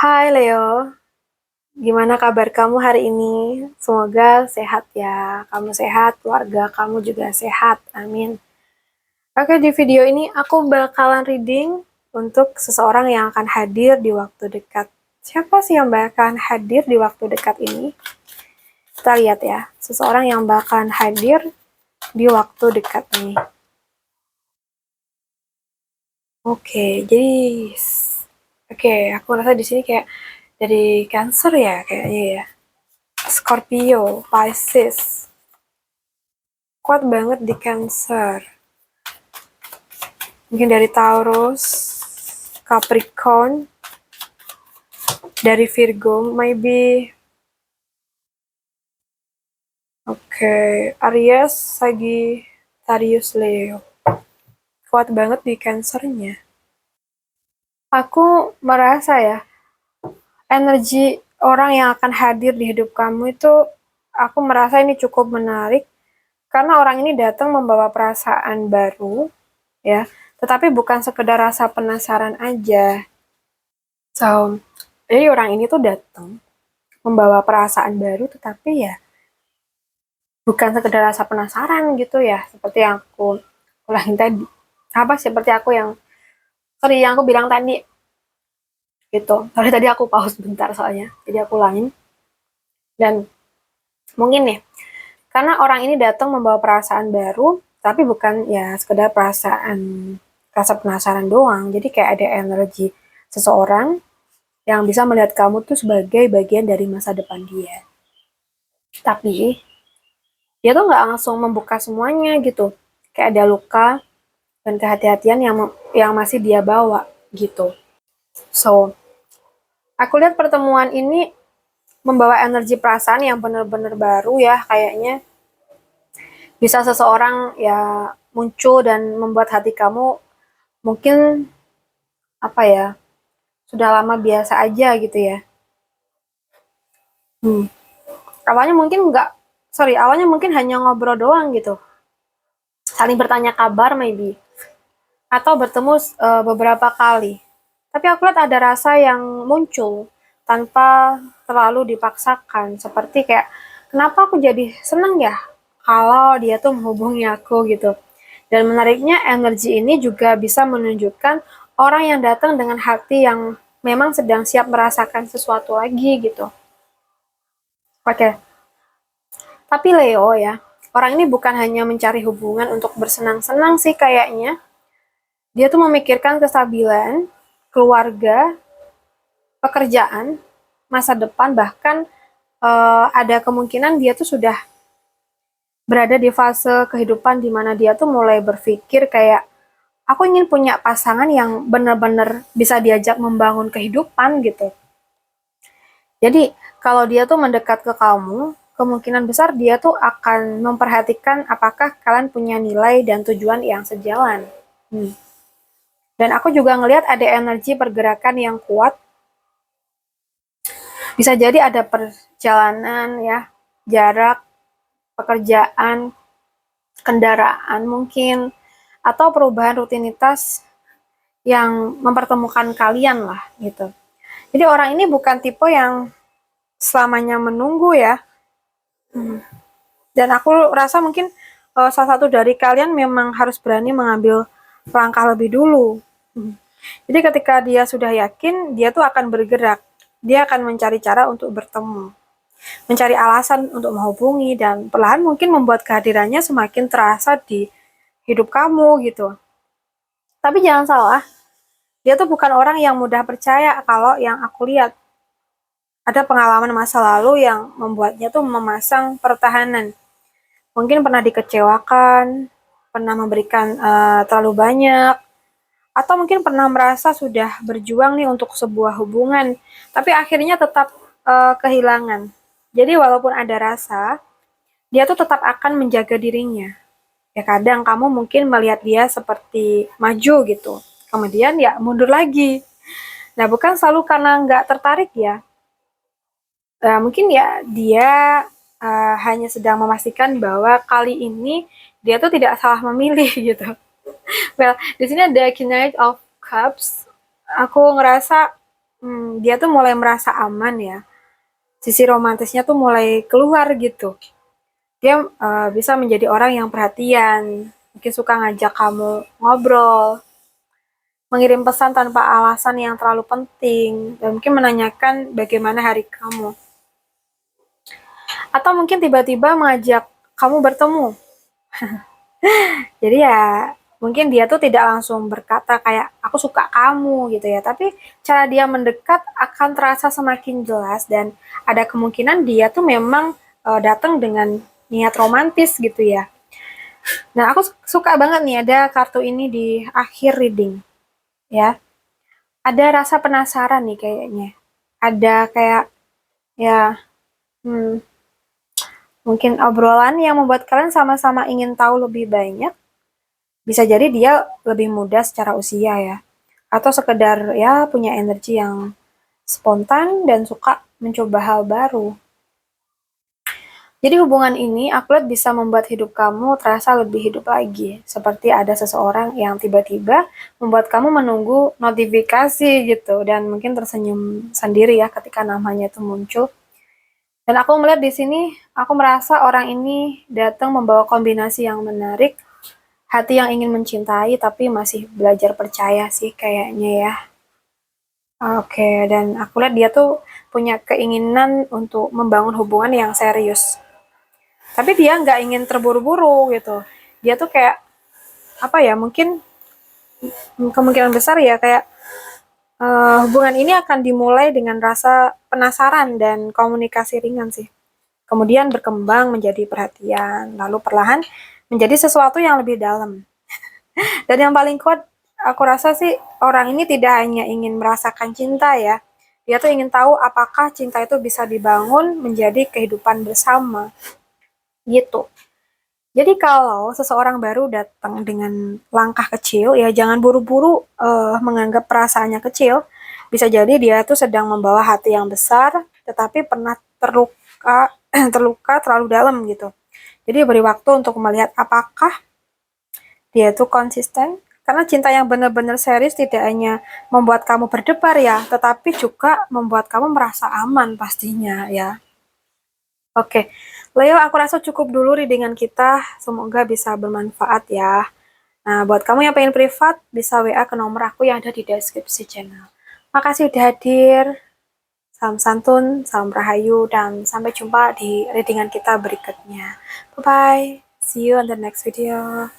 Hai Leo, gimana kabar kamu hari ini? Semoga sehat ya. Kamu sehat, keluarga kamu juga sehat. Amin. Oke, di video ini aku bakalan reading untuk seseorang yang akan hadir di waktu dekat. Siapa sih yang bakalan hadir di waktu dekat ini? Kita lihat ya, seseorang yang bakalan hadir di waktu dekat ini. Oke, jadi aku rasa di sini kayak dari Cancer ya kayaknya ya. Scorpio, Pisces. Kuat banget di Cancer. Mungkin dari Taurus, Capricorn, dari Virgo, maybe. Oke, Aries, Sagittarius, Leo. Kuat banget di Cancernya. Aku merasa ya, energi orang yang akan hadir di hidup kamu itu, aku merasa ini cukup menarik. Karena orang ini datang membawa perasaan baru, ya. Tetapi bukan sekedar rasa penasaran aja. So, jadi orang ini tuh datang membawa perasaan baru, tetapi ya bukan sekedar rasa penasaran gitu ya, seperti yang aku ulangin tadi. Seperti yang aku bilang tadi gitu. Sorry tadi aku pause bentar soalnya, jadi aku ulangin. Dan mungkin nih, karena orang ini datang membawa perasaan baru, tapi bukan ya sekedar rasa penasaran doang. Jadi kayak ada energi seseorang yang bisa melihat kamu tuh sebagai bagian dari masa depan dia. Tapi dia tuh nggak langsung membuka semuanya gitu. Kayak ada luka dan kehati-hatian yang masih dia bawa gitu. So, aku lihat pertemuan ini membawa energi perasaan yang benar-benar baru ya kayaknya. Bisa seseorang ya muncul dan membuat hati kamu mungkin apa ya, sudah lama biasa aja gitu ya. Hmm. Awalnya mungkin hanya ngobrol doang gitu. Saling bertanya kabar maybe. Atau bertemu beberapa kali. Tapi aku lihat ada rasa yang muncul tanpa terlalu dipaksakan. Seperti kayak, kenapa aku jadi seneng ya kalau dia tuh menghubungi aku gitu. Dan menariknya energi ini juga bisa menunjukkan orang yang datang dengan hati yang memang sedang siap merasakan sesuatu lagi gitu. Oke, tapi Leo ya, orang ini bukan hanya mencari hubungan untuk bersenang-senang sih kayaknya. Dia tuh memikirkan kestabilan, keluarga, pekerjaan, masa depan, bahkan ada kemungkinan dia tuh sudah berada di fase kehidupan di mana dia tuh mulai berpikir kayak, aku ingin punya pasangan yang benar-benar bisa diajak membangun kehidupan gitu. Jadi kalau dia tuh mendekat ke kamu, kemungkinan besar dia tuh akan memperhatikan apakah kalian punya nilai dan tujuan yang sejalan. Dan aku juga ngelihat ada energi pergerakan yang kuat. Bisa jadi ada perjalanan ya, jarak, pekerjaan, kendaraan mungkin, atau perubahan rutinitas yang mempertemukan kalian lah gitu. Jadi orang ini bukan tipe yang selamanya menunggu ya. Dan aku rasa mungkin salah satu dari kalian memang harus berani mengambil langkah lebih dulu. Jadi ketika dia sudah yakin, dia tuh akan bergerak. Dia akan mencari cara untuk bertemu, mencari alasan untuk menghubungi, dan perlahan mungkin membuat kehadirannya semakin terasa di hidup kamu gitu. Tapi jangan salah, dia tuh bukan orang yang mudah percaya. Kalau yang aku lihat, ada pengalaman masa lalu yang membuatnya tuh memasang pertahanan. Mungkin pernah dikecewakan, pernah memberikan terlalu banyak, atau mungkin pernah merasa sudah berjuang nih untuk sebuah hubungan, tapi akhirnya tetap kehilangan. Jadi walaupun ada rasa, dia tuh tetap akan menjaga dirinya. Ya kadang kamu mungkin melihat dia seperti maju gitu, kemudian ya mundur lagi. Nah bukan selalu karena nggak tertarik ya. Mungkin ya dia hanya sedang memastikan bahwa kali ini dia tuh tidak salah memilih gitu. Well, di sini ada Knight of Cups. Aku ngerasa dia tuh mulai merasa aman ya. Sisi romantisnya tuh mulai keluar gitu. Dia bisa menjadi orang yang perhatian, mungkin suka ngajak kamu ngobrol, mengirim pesan tanpa alasan yang terlalu penting, dan mungkin menanyakan bagaimana hari kamu. Atau mungkin tiba-tiba mengajak kamu bertemu. Jadi ya mungkin dia tuh tidak langsung berkata kayak aku suka kamu gitu ya, tapi cara dia mendekat akan terasa semakin jelas dan ada kemungkinan dia tuh memang datang dengan niat romantis gitu ya. Nah, aku suka banget nih ada kartu ini di akhir reading ya. Ada rasa penasaran nih kayaknya. Ada kayak ya hmm, mungkin obrolan yang membuat kalian sama-sama ingin tahu lebih banyak. Bisa jadi dia lebih muda secara usia ya. Atau sekedar ya punya energi yang spontan dan suka mencoba hal baru. Jadi hubungan ini aku lihat bisa membuat hidup kamu terasa lebih hidup lagi. Seperti ada seseorang yang tiba-tiba membuat kamu menunggu notifikasi gitu. Dan mungkin tersenyum sendiri ya ketika namanya itu muncul. Dan aku melihat di sini, aku merasa orang ini datang membawa kombinasi yang menarik. Hati yang ingin mencintai tapi masih belajar percaya sih kayaknya ya. Oke, dan aku lihat dia tuh punya keinginan untuk membangun hubungan yang serius. Tapi dia nggak ingin terburu-buru gitu. Dia tuh kayak apa ya? Mungkin kemungkinan besar ya kayak hubungan ini akan dimulai dengan rasa penasaran dan komunikasi ringan sih. Kemudian berkembang menjadi perhatian, lalu perlahan menjadi sesuatu yang lebih dalam. Dan yang paling kuat, aku rasa sih orang ini tidak hanya ingin merasakan cinta ya, dia tuh ingin tahu apakah cinta itu bisa dibangun menjadi kehidupan bersama, gitu. Jadi kalau seseorang baru datang dengan langkah kecil, ya jangan buru-buru menganggap perasaannya kecil. Bisa jadi dia tuh sedang membawa hati yang besar, tetapi pernah terluka terluka terlalu dalam gitu. Jadi beri waktu untuk melihat apakah dia itu konsisten. Karena cinta yang benar-benar serius tidak hanya membuat kamu berdebar ya, tetapi juga membuat kamu merasa aman pastinya ya. Oke, Leo, aku rasa cukup dulu readingan kita. Semoga bisa bermanfaat ya. Nah, buat kamu yang pengen privat, bisa WA ke nomor aku yang ada di deskripsi channel. Makasih udah hadir. Salam santun, salam rahayu, dan sampai jumpa di readingan kita berikutnya. Bye-bye. See you on the next video.